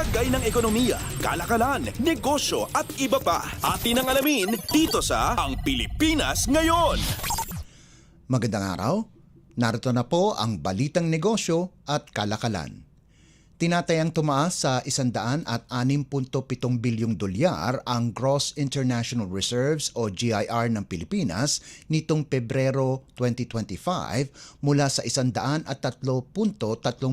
Lagay ng ekonomiya, kalakalan, negosyo at iba pa. Atin ang alamin dito sa Ang Pilipinas Ngayon. Magandang araw. Narito na po ang balitang negosyo at kalakalan. Tinatayang tumaas sa 106.7 bilyong dolyar ang Gross International Reserves o GIR ng Pilipinas nitong Pebrero 2025 mula sa 103.3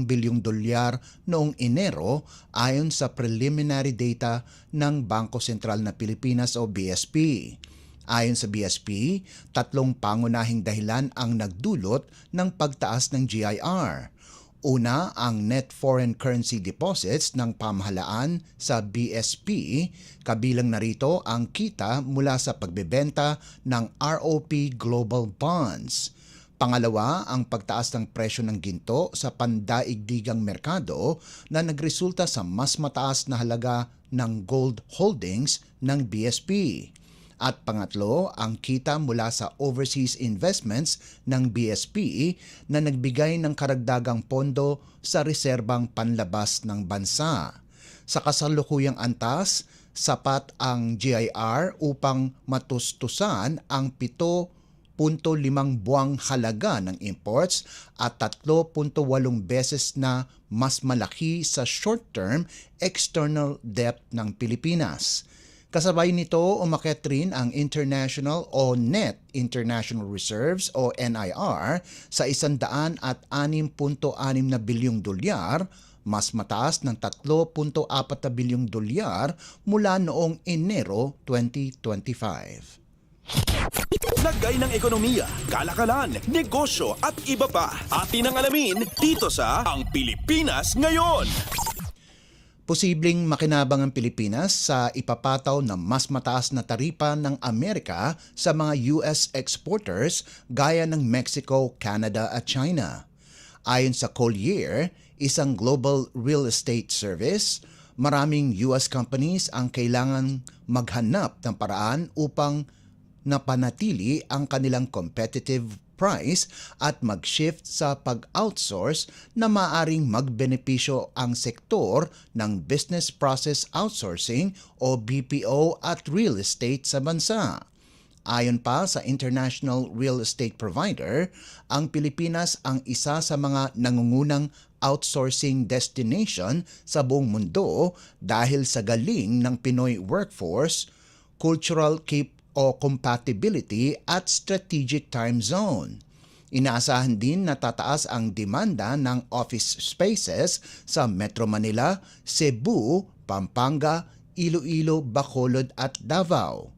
bilyong dolyar noong Enero ayon sa preliminary data ng Bangko Sentral ng Pilipinas o BSP. Ayon sa BSP, tatlong pangunahing dahilan ang nagdulot ng pagtaas ng GIR. Una, ang net foreign currency deposits ng pamahalaan sa BSP, kabilang narito ang kita mula sa pagbebenta ng ROP Global Bonds. Pangalawa, ang pagtaas ng presyo ng ginto sa pandaigdigang merkado na nagresulta sa mas mataas na halaga ng gold holdings ng BSP. At pangatlo, ang kita mula sa overseas investments ng BSP na nagbigay ng karagdagang pondo sa reserbang panlabas ng bansa. Sa kasalukuyang antas, sapat ang GIR upang matustusan ang 7.5 buwang halaga ng imports at 3.8 beses na mas malaki sa short-term external debt ng Pilipinas. Kasabay nito, umakyat rin ang international o net international reserves o NIR sa 106.6 na bilyong dolyar, mas mataas ng 3.4 na bilyong dolyar mula noong Enero 2025. Lagay ng ekonomiya, kalakalan, negosyo at iba pa. Atin ang alamin dito sa Ang Pilipinas Ngayon. Posibleng makinabang ang Pilipinas sa ipapataw na mas mataas na taripa ng Amerika sa mga US exporters gaya ng Mexico, Canada at China. Ayon sa Collier, isang global real estate service, maraming US companies ang kailangan maghanap ng paraan upang napanatili ang kanilang competitive price at mag-shift sa pag-outsource na maaring magbenepisyo ang sektor ng business process outsourcing o BPO at real estate sa bansa. Ayon pa sa International Real Estate Provider, ang Pilipinas ang isa sa mga nangungunang outsourcing destination sa buong mundo dahil sa galing ng Pinoy workforce, cultural compatibility at strategic time zone. Inaasahan din na tataas ang demanda ng office spaces sa Metro Manila, Cebu, Pampanga, Iloilo, Bacolod at Davao.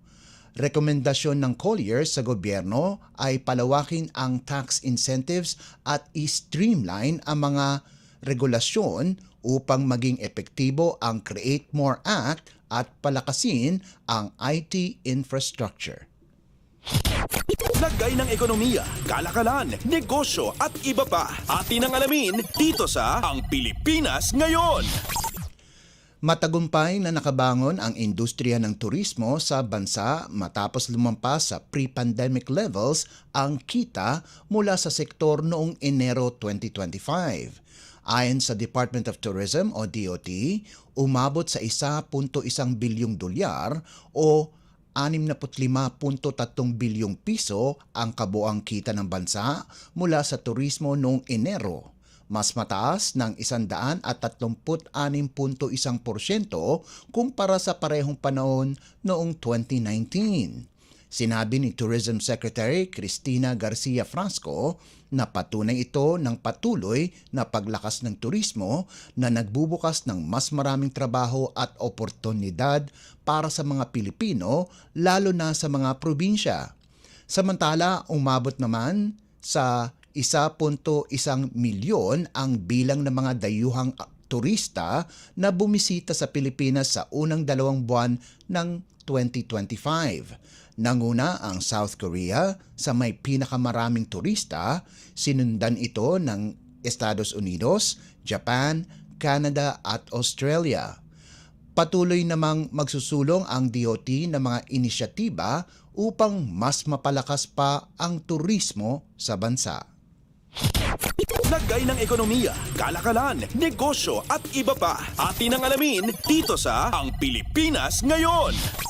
Rekomendasyon ng Collier sa gobyerno ay palawakin ang tax incentives at i-streamline ang mga regulasyon upang maging epektibo ang Create More Act at palakasin ang IT infrastructure. Lagay ng ekonomiya, kalakalan, negosyo at iba pa. Atin ang alamin dito sa Ang Pilipinas Ngayon. Matagumpay na nakabangon ang industriya ng turismo sa bansa matapos lumampas sa pre-pandemic levels ang kita mula sa sektor noong Enero 2025. Ayon sa Department of Tourism o DOT, umabot sa 1.1 bilyong dolyar o 65.3 bilyong piso ang kabuang kita ng bansa mula sa turismo noong Enero, mas mataas ng 136.1% kumpara sa parehong panahon noong 2019. Sinabi ni Tourism Secretary Cristina Garcia Frasco na patunay ito ng patuloy na paglakas ng turismo na nagbubukas ng mas maraming trabaho at oportunidad para sa mga Pilipino lalo na sa mga probinsya. Samantala, umabot naman sa 1.1 milyon ang bilang ng mga dayuhang turista na bumisita sa Pilipinas sa unang 2 buwan ng 2025. Nanguna ang South Korea sa may pinakamaraming turista, sinundan ito ng Estados Unidos, Japan, Canada at Australia. Patuloy namang magsusulong ang DOT ng mga inisyatiba upang mas mapalakas pa ang turismo sa bansa. lagay ng ekonomiya, kalakalan, negosyo at iba pa. Atin ang alamin dito sa Ang Pilipinas Ngayon.